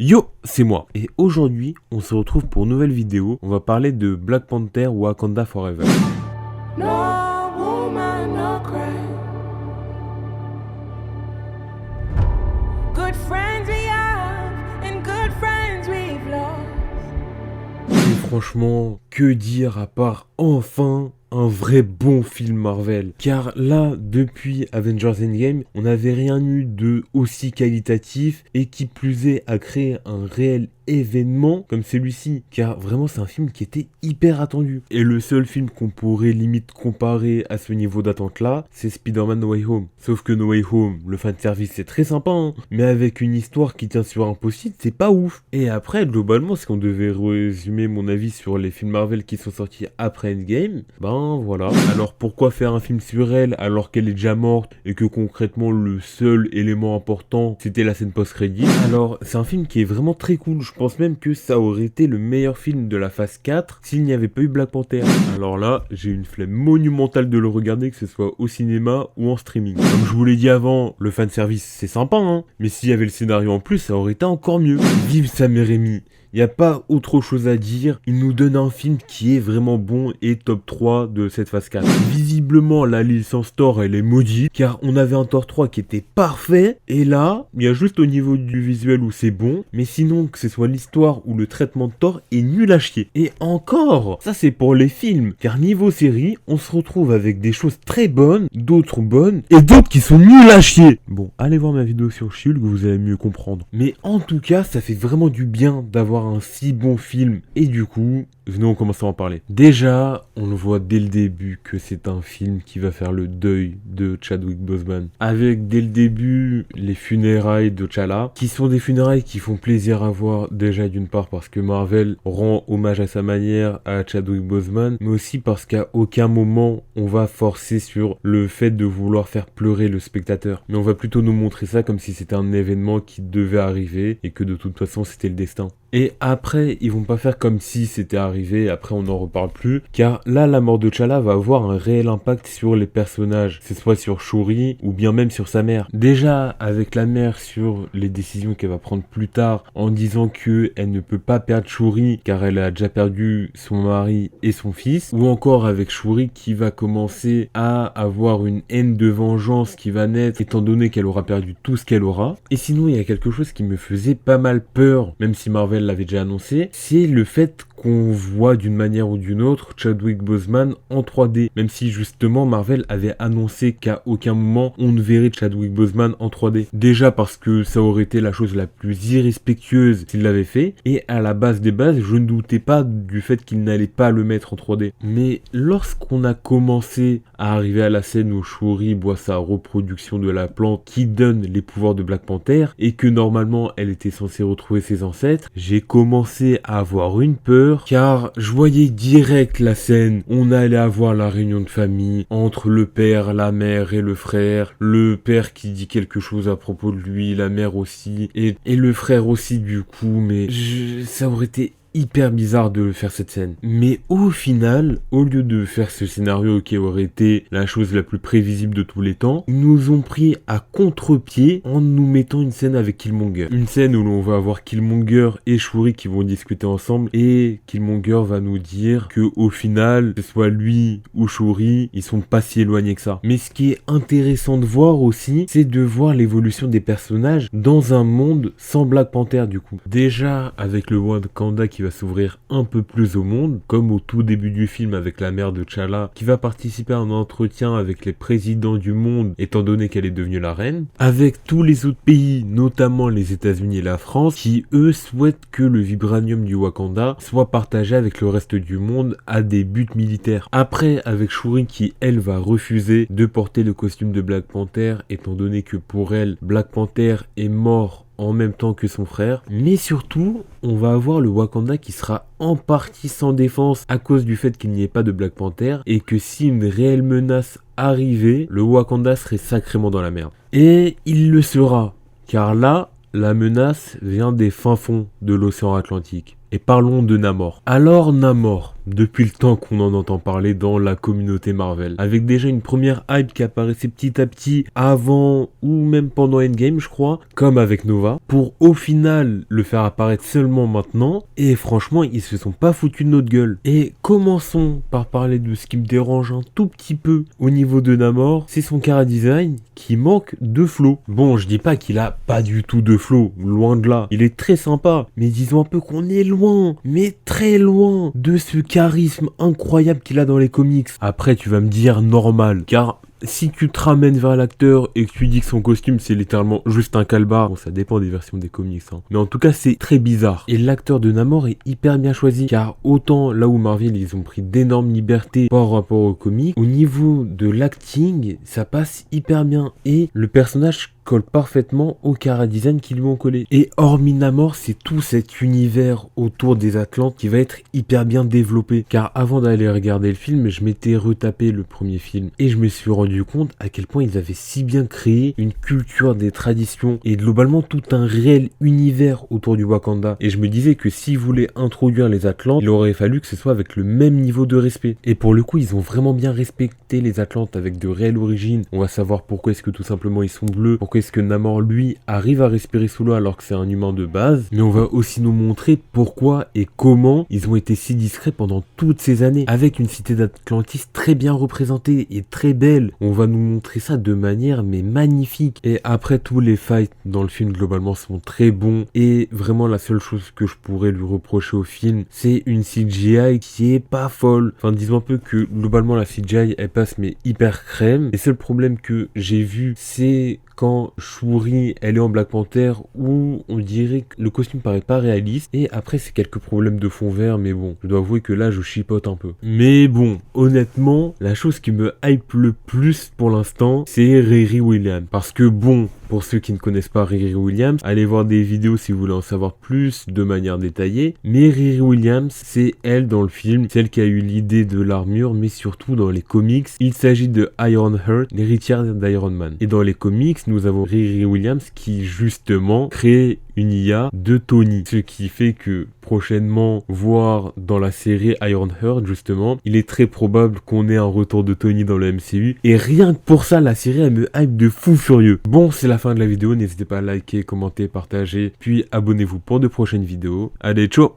Yo, c'est moi. Et aujourd'hui, on se retrouve pour une nouvelle vidéo. On va parler de Black Panther Wakanda Forever. No woman, no cry. Good friends we have, and good friends we've lost. Et franchement, que dire à part enfin un vrai bon film Marvel. Car là, depuis Avengers Endgame, on n'avait rien eu de aussi qualitatif et qui plus est à créer un réel événement comme celui-ci, car vraiment c'est un film qui était hyper attendu. Et le seul film qu'on pourrait limite comparer à ce niveau d'attente là, c'est Spider-Man No Way Home. Sauf que No Way Home, le fanservice c'est très sympa, hein, mais avec une histoire qui tient sur un post-it, c'est pas ouf. Et après, globalement, si on devait résumer mon avis sur les films Marvel qui sont sortis après Endgame, ben voilà. Alors pourquoi faire un film sur elle alors qu'elle est déjà morte et que concrètement le seul élément important c'était la scène post-crédit. Alors c'est un film qui est vraiment très cool. Je pense même que ça aurait été le meilleur film de la phase 4 s'il n'y avait pas eu Black Panther. Alors là, j'ai une flemme monumentale de le regarder, que ce soit au cinéma ou en streaming. Comme je vous l'ai dit avant, le fanservice c'est sympa, hein, mais s'il y avait le scénario en plus, ça aurait été encore mieux. Vive Sam Raimi. Il n'y a pas autre chose à dire, il nous donne un film qui est vraiment bon et top 3 de cette phase 4. Visiblement, la licence Thor, elle est maudite, car on avait un Thor 3 qui était parfait, et là, il y a juste au niveau du visuel où c'est bon, mais sinon, que ce soit l'histoire ou le traitement de Thor, est nul à chier. Et encore, ça c'est pour les films, car niveau série, on se retrouve avec des choses très bonnes, d'autres bonnes, et d'autres qui sont nuls à chier. Bon, allez voir ma vidéo sur Shulk, vous allez mieux comprendre. Mais en tout cas, ça fait vraiment du bien d'avoir un si bon film. Et du coup, venons on commence à en parler. Déjà, on le voit dès le début que c'est un film qui va faire le deuil de Chadwick Boseman. Avec dès le début les funérailles de T'Challa, qui sont des funérailles qui font plaisir à voir, déjà d'une part parce que Marvel rend hommage à sa manière à Chadwick Boseman, mais aussi parce qu'à aucun moment on va forcer sur le fait de vouloir faire pleurer le spectateur. Mais on va plutôt nous montrer ça comme si c'était un événement qui devait arriver et que de toute façon c'était le destin. Et après, ils vont pas faire comme si c'était arrivé, après on n'en reparle plus, car là, la mort de T'Challa va avoir un réel impact sur les personnages, que ce soit sur Shuri ou bien même sur sa mère. Déjà, avec la mère sur les décisions qu'elle va prendre plus tard, en disant que elle ne peut pas perdre Shuri, car elle a déjà perdu son mari et son fils, ou encore avec Shuri qui va commencer à avoir une haine de vengeance qui va naître, étant donné qu'elle aura perdu tout ce qu'elle aura. Et sinon, il y a quelque chose qui me faisait pas mal peur, même si Marvel l'avait déjà annoncé, c'est le fait qu'on voit d'une manière ou d'une autre Chadwick Boseman en 3D, même si justement Marvel avait annoncé qu'à aucun moment on ne verrait Chadwick Boseman en 3D. Déjà parce que ça aurait été la chose la plus irrespectueuse s'il l'avait fait, et à la base des bases, je ne doutais pas du fait qu'il n'allait pas le mettre en 3D. Mais lorsqu'on a commencé à arriver à la scène où Shuri boit sa reproduction de la plante qui donne les pouvoirs de Black Panther, et que normalement elle était censée retrouver ses ancêtres, j'ai commencé à avoir une peur, car je voyais direct la scène. On allait avoir la réunion de famille entre le père, la mère et le frère. Le père qui dit quelque chose à propos de lui, la mère aussi, et le frère aussi du coup, mais ça aurait été hyper bizarre de faire cette scène. Mais au final, au lieu de faire ce scénario qui aurait été la chose la plus prévisible de tous les temps, ils nous ont pris à contre-pied en nous mettant une scène avec Killmonger. Une scène où l'on va avoir Killmonger et Shuri qui vont discuter ensemble, et Killmonger va nous dire que au final, que ce soit lui ou Shuri, ils sont pas si éloignés que ça. Mais ce qui est intéressant de voir aussi, c'est de voir l'évolution des personnages dans un monde sans Black Panther du coup. Déjà avec le Wakanda qui va s'ouvrir un peu plus au monde, comme au tout début du film avec la mère de T'Challa qui va participer à un entretien avec les présidents du monde étant donné qu'elle est devenue la reine, avec tous les autres pays, notamment les États-Unis et la France, qui eux souhaitent que le vibranium du Wakanda soit partagé avec le reste du monde à des buts militaires. Après, avec Shuri qui elle va refuser de porter le costume de Black Panther étant donné que pour elle, Black Panther est mort en même temps que son frère, mais surtout on va avoir le Wakanda qui sera en partie sans défense à cause du fait qu'il n'y ait pas de Black Panther, et que si une réelle menace arrivait, le Wakanda serait sacrément dans la merde. Et il le sera, car là la menace vient des fins fonds de l'océan Atlantique. Et parlons de Namor. Alors Namor, depuis le temps qu'on en entend parler dans la communauté Marvel. Avec déjà une première hype qui apparaissait petit à petit avant ou même pendant Endgame, je crois, comme avec Nova, pour au final le faire apparaître seulement maintenant. Et franchement, ils se sont pas foutus de notre gueule. Et commençons par parler de ce qui me dérange un tout petit peu au niveau de Namor, c'est son chara design qui manque de flow. Bon, je dis pas qu'il a pas du tout de flow, loin de là. Il est très sympa, mais disons un peu qu'on est loin, mais très loin de ce charisme incroyable qu'il a dans les comics. Après, tu vas me dire normal, car si tu te ramènes vers l'acteur et que tu dis que son costume c'est littéralement juste un calbar, bon ça dépend des versions des comics, hein. Mais en tout cas c'est très bizarre. Et l'acteur de Namor est hyper bien choisi, car autant là où Marvel ils ont pris d'énormes libertés par rapport aux comics, au niveau de l'acting ça passe hyper bien et le personnage colle parfaitement au chara design qu'ils lui ont collé. Et hormis Namor, c'est tout cet univers autour des Atlantes qui va être hyper bien développé. Car avant d'aller regarder le film, je m'étais retapé le premier film et je me suis rendu compte à quel point ils avaient si bien créé une culture des traditions et globalement tout un réel univers autour du Wakanda. Et je me disais que s'ils voulaient introduire les Atlantes, il aurait fallu que ce soit avec le même niveau de respect. Et pour le coup, ils ont vraiment bien respecté les Atlantes avec de réelles origines. On va savoir pourquoi est-ce que tout simplement ils sont bleus, pourquoi est-ce que Namor lui arrive à respirer sous l'eau alors que c'est un humain de base, mais on va aussi nous montrer pourquoi et comment ils ont été si discrets pendant toutes ces années, avec une cité d'Atlantis très bien représentée et très belle. On va nous montrer ça de manière mais magnifique. Et après, tous les fights dans le film globalement sont très bons, et vraiment la seule chose que je pourrais lui reprocher au film, c'est une CGI qui est pas folle. Enfin, disons un peu que globalement la CGI elle passe mais hyper crème. Les seuls problèmes que j'ai vus, c'est quand Shuri elle est en Black Panther, où on dirait que le costume paraît pas réaliste, et après c'est quelques problèmes de fond vert, mais bon, je dois avouer que là je chipote un peu. Mais bon, honnêtement, la chose qui me hype le plus pour l'instant, c'est Riri Williams, parce que bon, pour ceux qui ne connaissent pas Riri Williams, allez voir des vidéos si vous voulez en savoir plus de manière détaillée, mais Riri Williams, c'est elle dans le film, celle qui a eu l'idée de l'armure, mais surtout dans les comics, il s'agit de Ironheart, l'héritière d'Iron Man. Et dans les comics, nous avons Riri Williams qui justement crée une IA de Tony, ce qui fait que prochainement, voire dans la série Ironheart justement, il est très probable qu'on ait un retour de Tony dans le MCU, et rien que pour ça la série elle me hype de fou furieux. Bon, c'est la fin de la vidéo, n'hésitez pas à liker, commenter, partager, puis abonnez-vous pour de prochaines vidéos. Allez, ciao.